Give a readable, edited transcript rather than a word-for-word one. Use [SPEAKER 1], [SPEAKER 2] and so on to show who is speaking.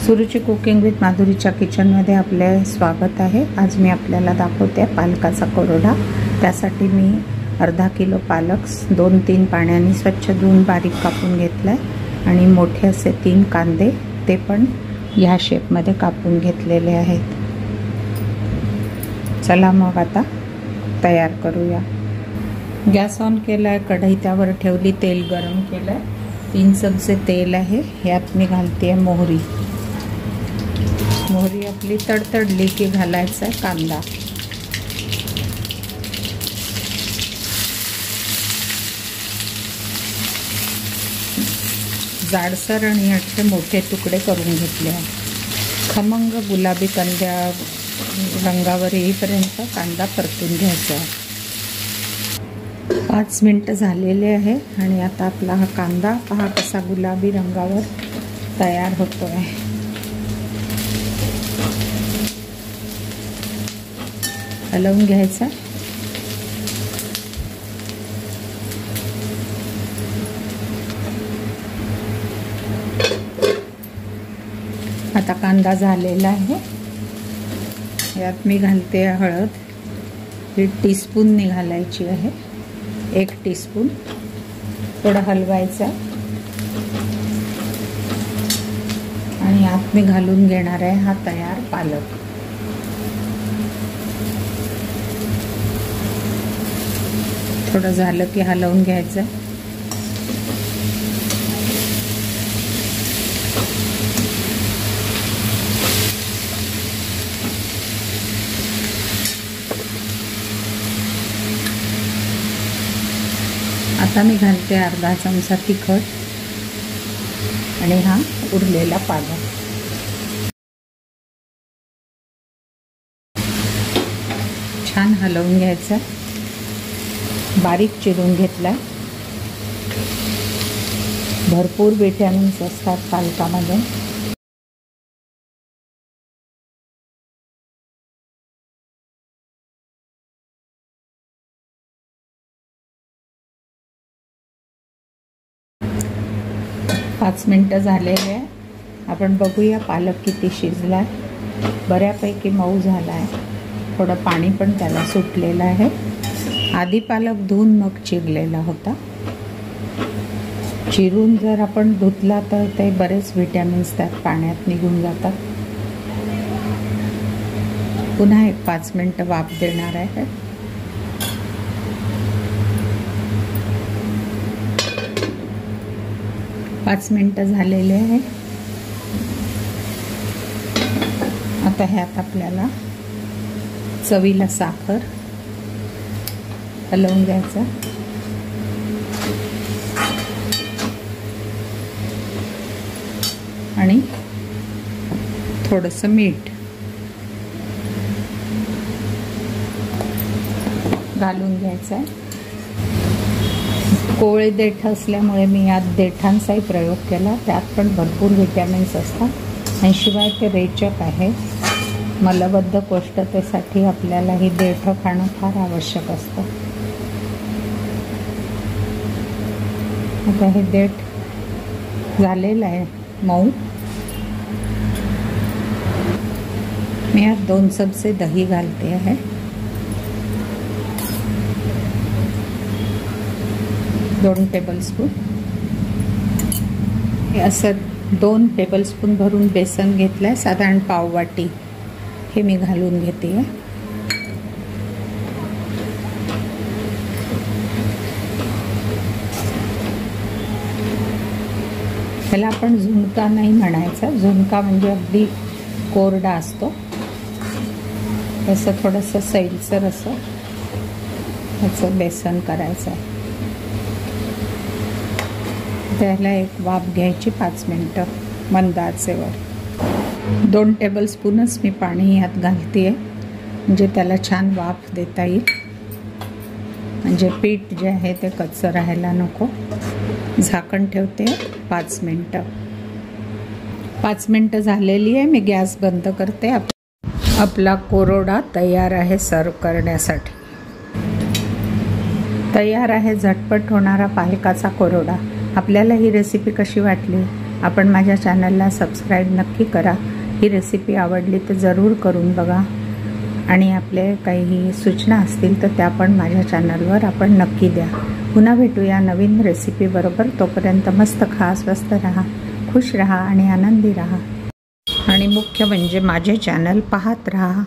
[SPEAKER 1] Suruchi cooking with माधुरीच्या किचनमध्ये आपले स्वागत आहे। आज मी आपल्याला दाखवते पालकाचा कोरडा। त्यासाठी मी अर्धा किलो पालक 2-3 पाण्याने स्वच्छ धुवून बारीक कापून घेतलाय आणि मोठे असे 3 कांदे ते पण ह्या शेपमध्ये कापून घेतलेले आहेत। चला मग आता तयार करूया। गॅस ऑन केलाय, कढई त्यावर ठेवली, तेल गरम केलंय, 3 चमचे तेल आहे। यात मी घालते मोहरी। मोहरी आपली तडतडली की घालायचा आहे कांदा। जाडसर आणि असे मोठे तुकडे करून घेतले आहे। खमंग गुलाबी कंद्या रंगावर येईपर्यंत कांदा परतून घ्यायचा आहे। 5 मिनिट झालेले आहे आणि आता आपला हा कांदा पहा कसा गुलाबी रंगावर तयार होतोय। हलवून घ्यायचा। आता कांदा झालेला आहे। यात मी घालते हळद, 1 टीस्पून घालायची आहे, 1 टीस्पून। थोडं हलवायचं आणि यात मी घालून घेणार आहे हा तयार पालक। थोडं झालं की हलवून घ्यायचं। आता मी घालते अर्धा चमचा तिखट आणि हा उरलेला पालक। छान हलवून घ्यायचं। बारीक चिरून घेतला। भरपूर विटॅमिन्स असतात पालकामध्ये। पाच मिनिटं झालेले आहे। आपण बघूया पालक किती शिजला। बऱ्यापैकी मऊ झाला आहे। थोडं पाणी पण त्याला सुटलेलं आहे। आधी पालक धुवून मग चिरलेला होता। चिरून जर आपण धुतला तर ते बरेच विटॅमिन्स त्यात पाण्यात निघून जातात। पुन्हा एक 5 मिनिटं वाफ देणार आहे। पाच मिनिटं झालेले आहे। आता ह्यात आपल्याला चवीला साखर हलवून घ्यायचं आणि थोडंसं मीठ घालून घ्यायचं आहे। कोळे देठ असल्यामुळे मी यात देठांचाही प्रयोग केला। त्यात पण भरपूर विटॅमिन्स असतात आणि शिवाय ते रेचक आहे। मलबद्धकोष्ठतेसाठी आपल्याला ही देठ खाणं फार आवश्यक असतं। आता हे देठ झालेलं आहे मऊ। मी यात 2 चमचे दही घालते आहे। दोन टेबलस्पून हे असं 2 टेबलस्पून भरून बेसन घेतलंय, साधारण पाववाटी हे मी घालून घेते। ह्याला आपण झुणका नाही म्हणायचा। झुणका म्हणजे अगदी कोरडा असतो। असं थोडंसं सैलसर असं ह्याचं बेसन करायचं आहे। त्याला एक वाफ घ्यायची 5 मिनिटं मंद आचेवर। 2 टेबलस्पूनच मी पाणी यात घालते आहे, म्हणजे त्याला छान वाफ देता येईल, म्हणजे पीठ जे आहे ते कच्चं राहायला नको। झाकण ठेवते 5 मिनिटं। 5 मिनिटं झालेली आहे। मी गॅस बंद करते। आपला कोरडा तयार आहे सर्व करण्यासाठी। तयार आहे झटपट होणारा पालकाचा कोरडा। आपल्याला ही रेसिपी कशी वाटली? आपण माझ्या चॅनलला सबस्क्राईब नक्की करा. ही रेसिपी आवडली तर जरूर करून बघा आणि आपले काही सूचना असतील तर त्या पण माझ्या चॅनलवर आपण नक्की द्या. पुन्हा भेटूया नवीन रेसिपीबरोबर. तोपर्यंत मस्त खा, स्वस्थ राहा, खुश राहा आणि आनंदी राहा. आणि मुख्य म्हणजे माझे चॅनल पाहत राहा.